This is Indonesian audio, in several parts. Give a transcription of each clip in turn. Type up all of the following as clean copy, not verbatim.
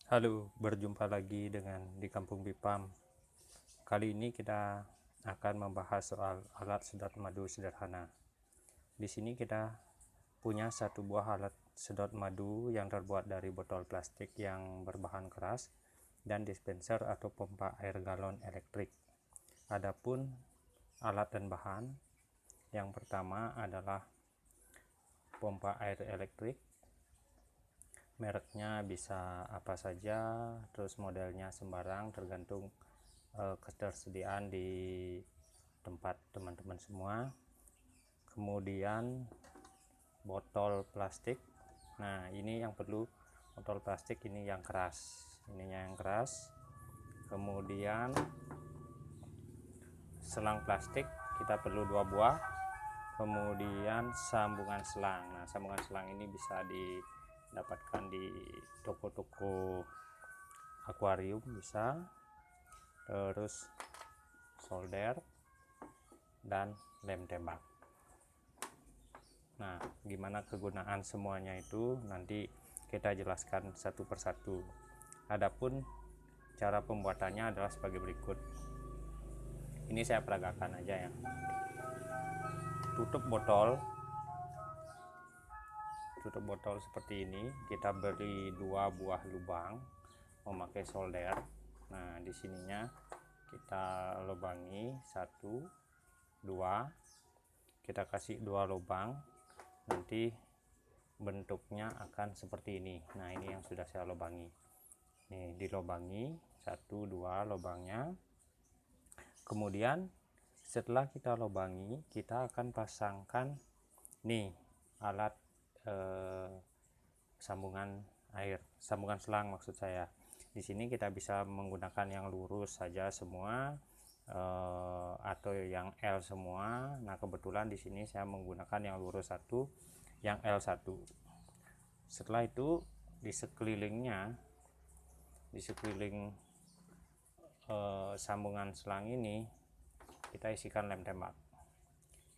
Halo, berjumpa lagi dengan di Kampung Bipam. Kali ini kita akan membahas soal alat sedot madu sederhana. Di sini kita punya satu buah alat sedot madu yang terbuat dari botol plastik yang berbahan keras dan dispenser atau pompa air galon elektrik. Adapun alat dan bahan, yang pertama adalah pompa air elektrik. Mereknya bisa apa saja, terus modelnya sembarang, tergantung ketersediaan di tempat teman-teman semua. Kemudian botol plastik. Nah, ini yang perlu botol plastik ini yang keras. Ininya yang keras. Kemudian selang plastik kita perlu 2 buah. Kemudian sambungan selang. Nah, sambungan selang ini bisa didapatkan di toko-toko akuarium bisa. Terus solder dan lem tembak. Nah, gimana kegunaan semuanya itu nanti kita jelaskan satu persatu. Adapun cara pembuatannya adalah sebagai berikut. Ini saya peragakan aja ya. Tutup botol seperti ini. Kita beri 2 buah lubang memakai solder. Nah, di sininya kita lubangi 1, 2. Kita kasih 2 lubang. Nanti bentuknya akan seperti ini. Nah, ini yang sudah saya lubangi. Nih, dilubangi 1, 2 lubangnya. Kemudian setelah kita lubangi, kita akan pasangkan nih alat sambungan selang maksud saya. Di sini kita bisa menggunakan yang lurus saja semua atau yang L semua. Nah, kebetulan di sini saya menggunakan yang lurus 1, yang L1. Setelah itu di sekeliling sambungan selang ini kita isikan lem tembak.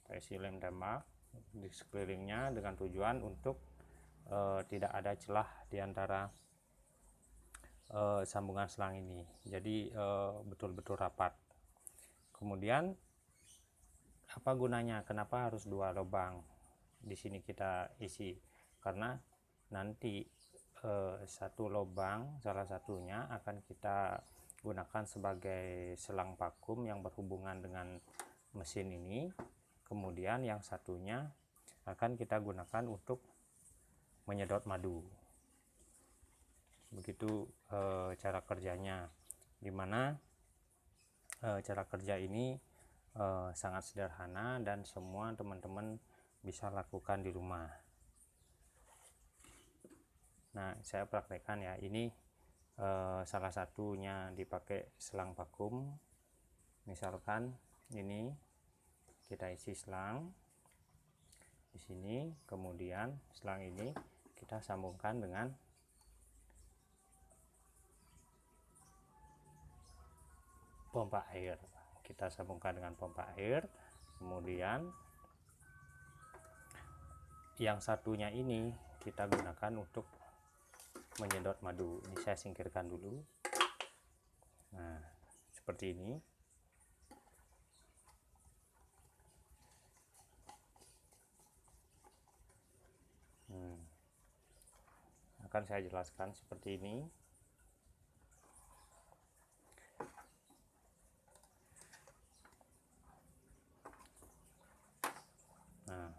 Kita isi lem tembak di sekelilingnya dengan tujuan untuk tidak ada celah di antara sambungan selang ini. Jadi betul-betul rapat. Kemudian apa gunanya? Kenapa harus 2 lubang? Di sini kita isi karena nanti satu lubang salah satunya akan kita gunakan sebagai selang vakum yang berhubungan dengan mesin ini. Kemudian yang satunya akan kita gunakan untuk menyedot madu. Begitu cara kerjanya, dimana cara kerja ini sangat sederhana dan semua teman-teman bisa lakukan di rumah. Nah, saya praktekkan ya. Ini salah satunya dipakai selang vakum. Misalkan ini kita isi selang di sini, kemudian selang ini kita sambungkan dengan pompa air. Kita sambungkan dengan pompa air. Kemudian yang satunya ini kita gunakan untuk menyedot madu. Ini saya singkirkan dulu. Nah, seperti ini. Akan saya jelaskan seperti ini. Nah,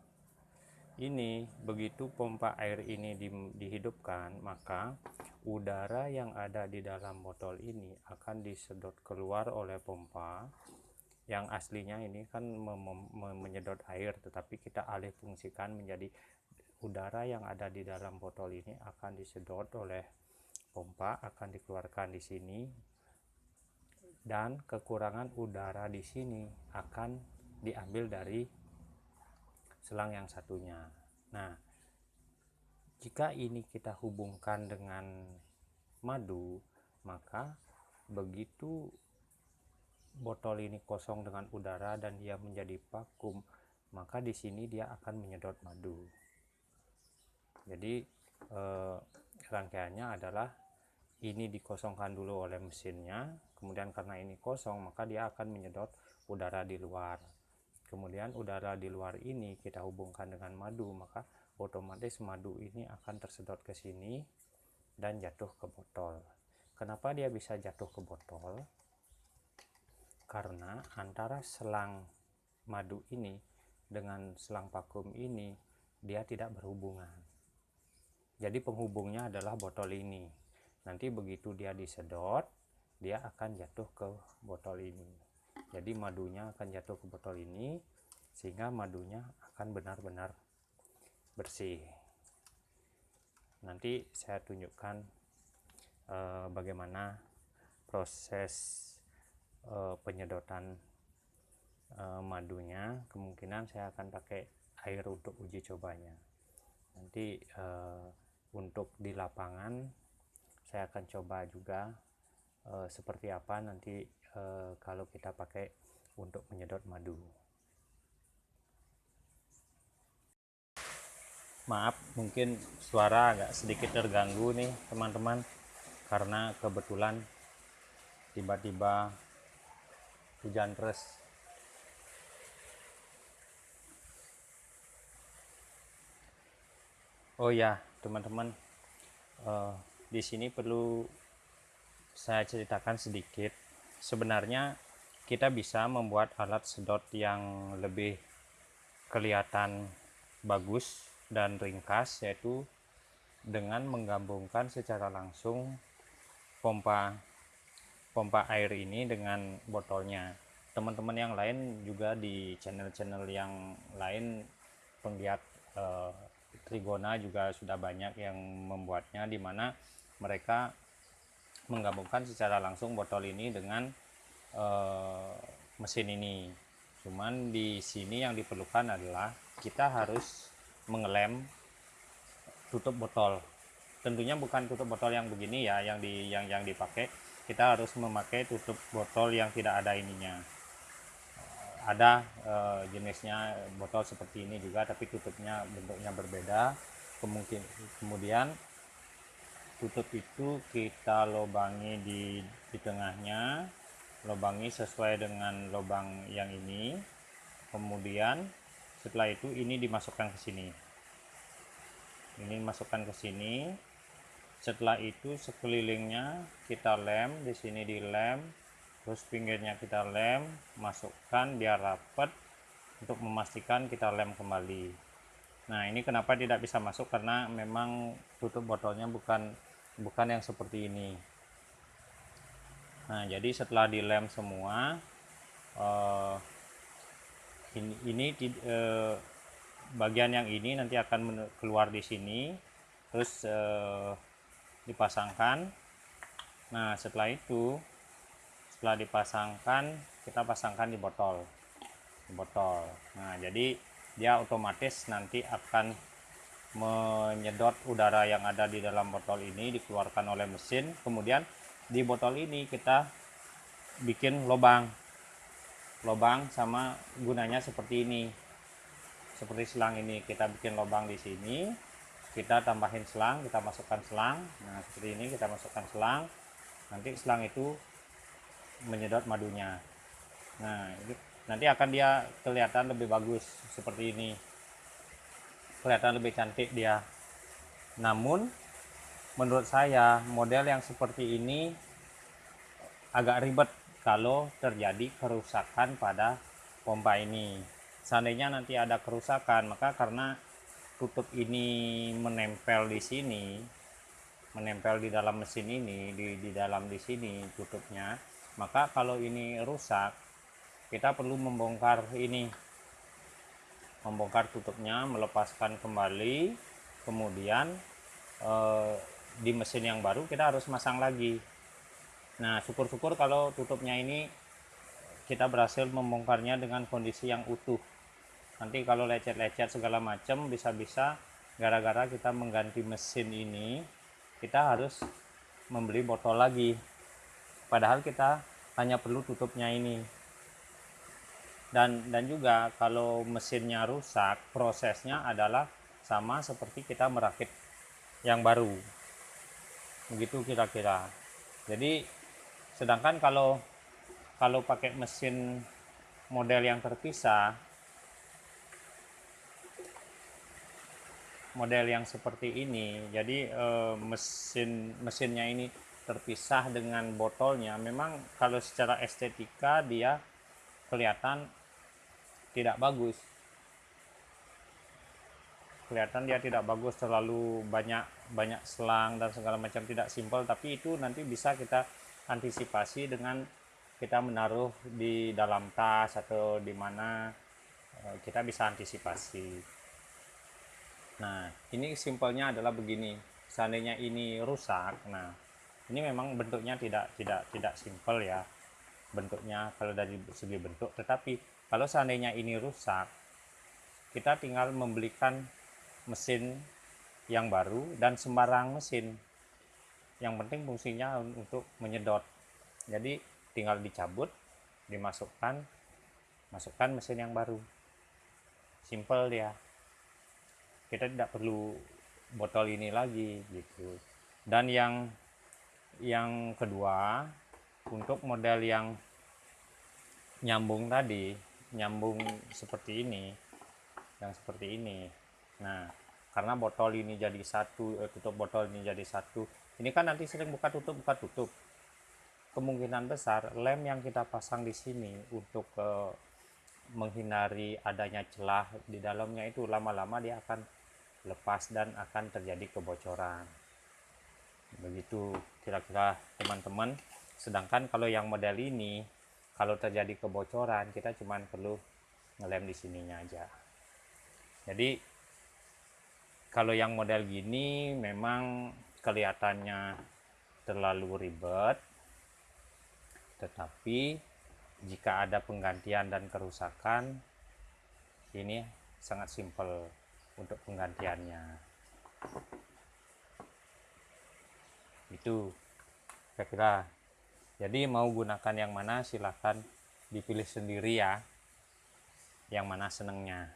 ini begitu pompa air ini dihidupkan, maka udara yang ada di dalam botol ini akan disedot keluar oleh pompa. Yang aslinya ini kan menyedot air, tetapi kita alih fungsikan menjadi udara yang ada di dalam botol ini akan disedot oleh pompa, akan dikeluarkan di sini, dan kekurangan udara di sini akan diambil dari selang yang satunya. Nah, jika ini kita hubungkan dengan madu, maka begitu botol ini kosong dengan udara dan dia menjadi vakum, maka di sini dia akan menyedot madu. Jadi rangkaiannya adalah ini dikosongkan dulu oleh mesinnya, kemudian karena ini kosong maka dia akan menyedot udara di luar. Kemudian udara di luar ini kita hubungkan dengan madu, maka otomatis madu ini akan tersedot ke sini dan jatuh ke botol. Kenapa dia bisa jatuh ke botol? Karena antara selang madu ini dengan selang vakum ini dia tidak berhubungan. Jadi penghubungnya adalah botol ini. Nanti begitu dia disedot, dia akan jatuh ke botol ini. Jadi madunya akan jatuh ke botol ini, sehingga madunya akan benar-benar bersih. Nanti saya tunjukkan bagaimana proses penyedotan madunya. Kemungkinan saya akan pakai air untuk uji cobanya. Nanti untuk di lapangan saya akan coba juga seperti apa nanti kalau kita pakai untuk menyedot madu. Maaf, mungkin suara agak sedikit terganggu nih teman-teman, karena kebetulan tiba-tiba hujan deras. Oh ya teman-teman, di sini perlu saya ceritakan sedikit. Sebenarnya kita bisa membuat alat sedot yang lebih kelihatan bagus dan ringkas, yaitu dengan menggabungkan secara langsung pompa air ini dengan botolnya. Teman-teman yang lain juga di channel-channel yang lain, penggiat Trigona juga sudah banyak yang membuatnya, di mana mereka menggabungkan secara langsung botol ini dengan mesin ini. Cuman di sini yang diperlukan adalah kita harus mengelem tutup botol. Tentunya bukan tutup botol yang begini ya yang dipakai. Kita harus memakai tutup botol yang tidak ada ininya. Ada jenisnya botol seperti ini juga, tapi tutupnya bentuknya berbeda. Kemudian tutup itu kita lobangi di tengahnya, lobangi sesuai dengan lubang yang ini. Kemudian setelah itu ini dimasukkan ke sini. Ini masukkan ke sini. Setelah itu sekelilingnya kita lem, di sini dilem, terus pinggirnya kita lem, masukkan biar rapat untuk memastikan kita lem kembali. Nah, ini kenapa tidak bisa masuk, karena memang tutup botolnya bukan yang seperti ini. Nah, jadi setelah dilem semua, ini bagian yang ini nanti akan keluar di sini, terus dipasangkan. Nah, setelah dipasangkan, kita pasangkan di botol. Nah, jadi dia otomatis nanti akan menyedot udara yang ada di dalam botol ini, dikeluarkan oleh mesin. Kemudian di botol ini kita bikin lubang sama gunanya seperti ini, seperti selang ini. Kita bikin lubang di sini, kita tambahin selang, kita masukkan selang. Nah, seperti ini kita masukkan selang, nanti selang itu menyedot madunya. Nah, nanti akan dia kelihatan lebih bagus seperti ini, kelihatan lebih cantik dia. Namun menurut saya model yang seperti ini agak ribet kalau terjadi kerusakan pada pompa ini. Seandainya nanti ada kerusakan, maka karena tutup ini menempel di sini, menempel di dalam mesin ini, di dalam di sini tutupnya, maka kalau ini rusak, kita perlu membongkar ini, membongkar tutupnya, melepaskan kembali, kemudian di mesin yang baru kita harus masang lagi. Nah, syukur-syukur kalau tutupnya ini kita berhasil membongkarnya dengan kondisi yang utuh. Nanti kalau lecet-lecet segala macam, bisa-bisa gara-gara kita mengganti mesin ini, kita harus membeli botol lagi. Padahal kita hanya perlu tutupnya ini. Dan juga kalau mesinnya rusak, prosesnya adalah sama seperti kita merakit yang baru. begitu kira-kira. Jadi sedangkan kalau kalau pakai mesin model yang terpisah, model yang seperti ini, jadi mesinnya ini terpisah dengan botolnya, memang kalau secara estetika dia kelihatan tidak bagus, terlalu banyak banyak selang dan segala macam, tidak simpel. Tapi itu nanti bisa kita antisipasi dengan kita menaruh di dalam tas atau di mana, kita bisa antisipasi. Nah, ini simpelnya adalah begini. Seandainya ini rusak, nah ini memang bentuknya tidak simpel ya bentuknya kalau dari segi bentuk. Tetapi kalau seandainya ini rusak, kita tinggal membelikan mesin yang baru dan sembarang mesin. Yang penting fungsinya untuk menyedot. Jadi tinggal dicabut, masukkan mesin yang baru. Simple dia. Kita tidak perlu botol ini lagi gitu. Dan yang kedua, untuk model yang nyambung tadi, nyambung seperti ini, yang seperti ini. Nah, karena botol ini jadi satu, tutup botol ini jadi satu. Ini kan nanti sering buka tutup. Kemungkinan besar lem yang kita pasang di sini untuk menghindari adanya celah di dalamnya itu lama-lama dia akan lepas dan akan terjadi kebocoran. Begitu kira-kira teman-teman. Sedangkan kalau yang model ini, kalau terjadi kebocoran kita cuma perlu ngelem di sininya aja. Jadi kalau yang model gini memang kelihatannya terlalu ribet, tetapi jika ada penggantian dan kerusakan, ini sangat simpel untuk penggantiannya. Itu kira-kira. Jadi mau gunakan yang mana silahkan dipilih sendiri ya, yang mana senengnya.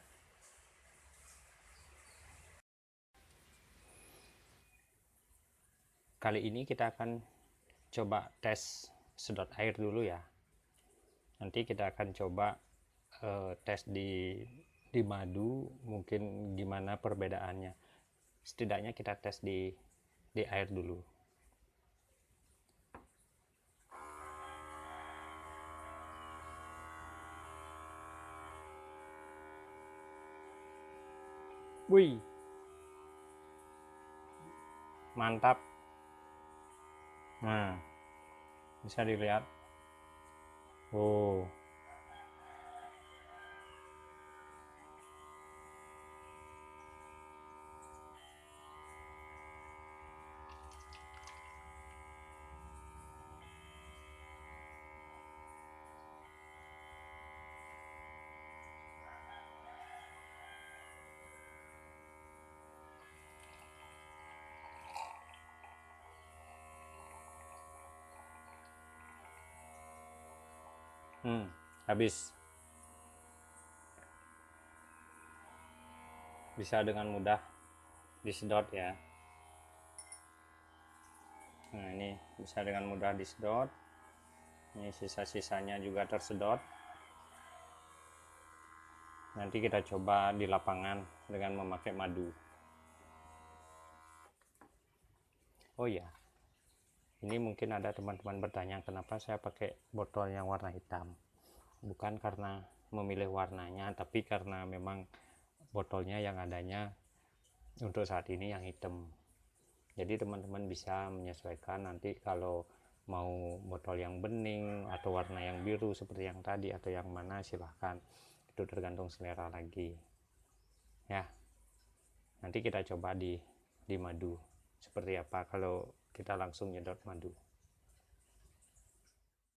Kali ini kita akan coba tes sedot air dulu ya. Nanti kita akan coba tes di madu, mungkin gimana perbedaannya. Setidaknya kita tes di air dulu. Wih, mantap. Nah, bisa dilihat. Oh, habis. Bisa dengan mudah disedot ya. Nah, ini bisa dengan mudah disedot. Ini sisa-sisanya juga tersedot. Nanti kita coba di lapangan dengan memakai madu. Oh ya, ini mungkin ada teman-teman bertanya kenapa saya pakai botol yang warna hitam. Bukan karena memilih warnanya, tapi karena memang botolnya yang adanya untuk saat ini yang hitam. Jadi teman-teman bisa menyesuaikan nanti kalau mau botol yang bening atau warna yang biru seperti yang tadi atau yang mana silahkan, itu tergantung selera lagi ya. Nanti kita coba di madu seperti apa kalau kita langsung nyedot madu.